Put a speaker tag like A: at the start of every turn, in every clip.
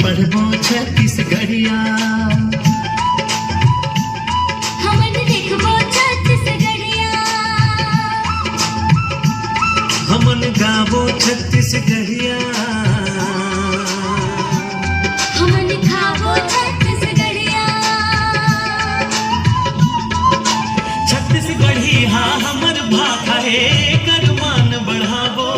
A: पढ़बो छत्तीसगढ़िया
B: हमन देखबो छत्तीसगढ़िया
A: हमन गाबो छत्तीसगढ़िया
B: हमन खाबो छत्तीसगढ़िया
A: छत्तीसगढ़ी हाँ हमर भाषा है करमान बढ़ाबो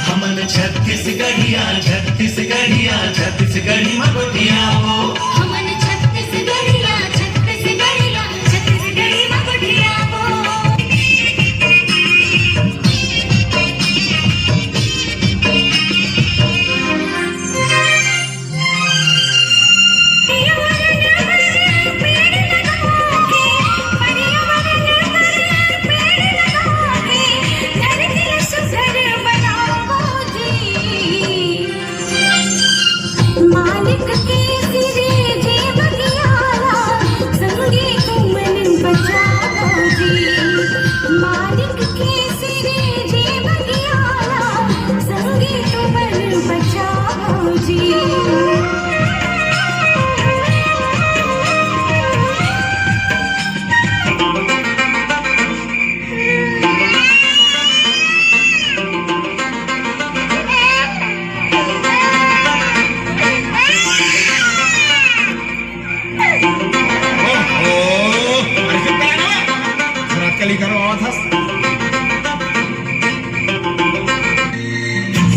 A: हमन छत्तीसगढ़िया छत्तीसगढ़िया छत्तीसगढ़ी में गोठियाबो
B: हमन छत्तीसगढ़िया छत्तीसगढ़िया छत्तीसगढ़ी में गोठियाबो मालिक के सिरे जे बगियाला संगे तुमन बचाओ जी मालिक के सिरे जे बगियाला संगे तुमन बचाओ जी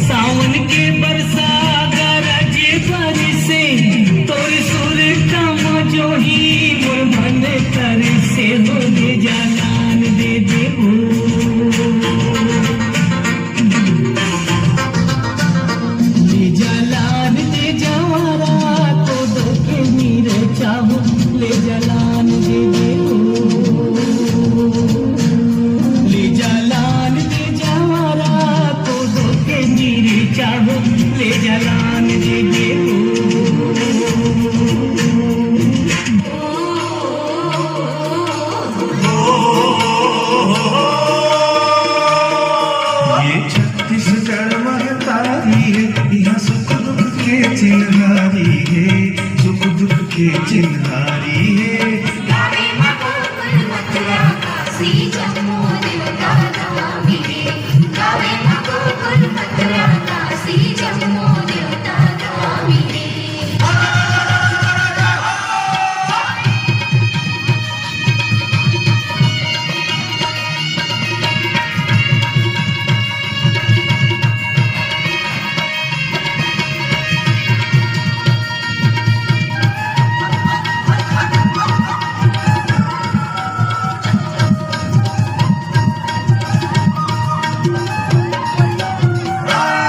A: सावन के बरसा गरजे बरसे तोरी सुर कम जोही मोर मन कर से हो दे जान दे दे ओ ले जालान दे जवारा तो दो के मीरे चाहो ले जालान दे दे ले जालान दे जवारा तो दो के मीरे चाहो ले जालान दे दे ये छत्तीसगढ़ महतारी है यहाँ सुख दुख के चिन्हारी है सुख दुख के चिन्हारी है
B: गावे मगोकुल मथुरा काशी जम्मू देवता धामी रे गावे मगोकुल मथुरा काशी जम्मू देवता धामी रे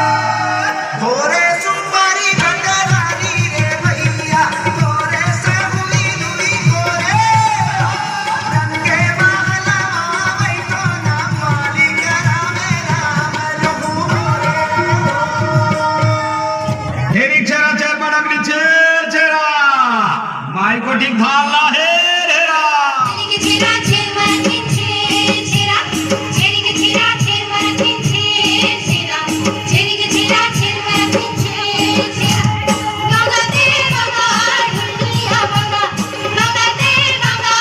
C: थोरे सुपारी गंगारानी रे भैया थोरे से हुई दुई गोरे गंगे माला बैठो ना मालिक राम रघु
D: हेरी चेरा चेर पडकली चेर चेरा माय को ठीक धारला हे हेरा
B: चेरिके चेरा चेर मरकिन चेरा चेरिके चेरा चेर मरकिन चेरा चेरिके चेरा चेर मरकिन चेरा गंगा दे गंगा ढुलिया गंगा गंगा दे गंगा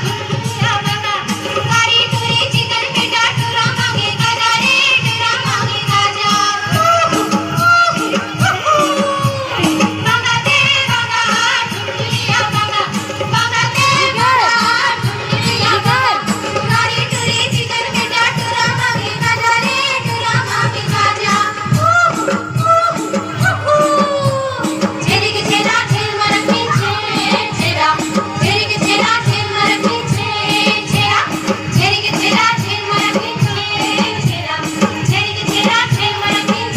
B: ढुलिया गंगा कारी तुरी जिगर के डाटुरा मांगे गजा रे डुरा मांगे गजा गंगा दे गंगा ढुलिया गंगा गंगा दे गंगा ढुलिया गंगा कारी तुरी जिगर के डाटुरा मांगे गजा रे डुरा मांगे गजा चेरिके चेरा चेर मरकिन चेरा चेरिके चेरा चेर मरकिन चेरा चेरिके चेरा चेर मरकिन चेरा चेरिके चेरा चेर मरकिन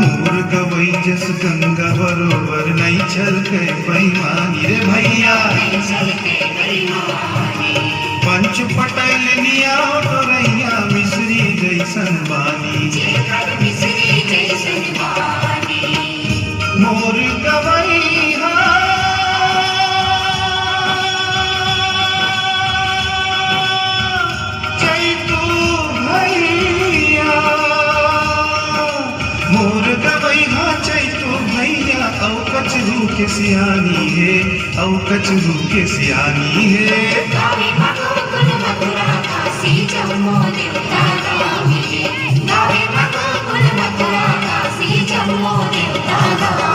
A: मोर गवई जस गंगा बरोबर नहीं छल के बेईमानी रे भैया
C: पटैल निया टोरैया मिश्री जैसन बानी
B: जेकर मिश्री जैसन बानी
C: मोर गवैया चैतू भैया मोर गवैया चैतू भैया औ कचरू के सियानी है औ कचरू के सियानी है
B: गावे मगोकुल मथुरा काशी जम्मू देवता गावे गावे मगोकुल मथुरा काशी जम्मू देवता गावे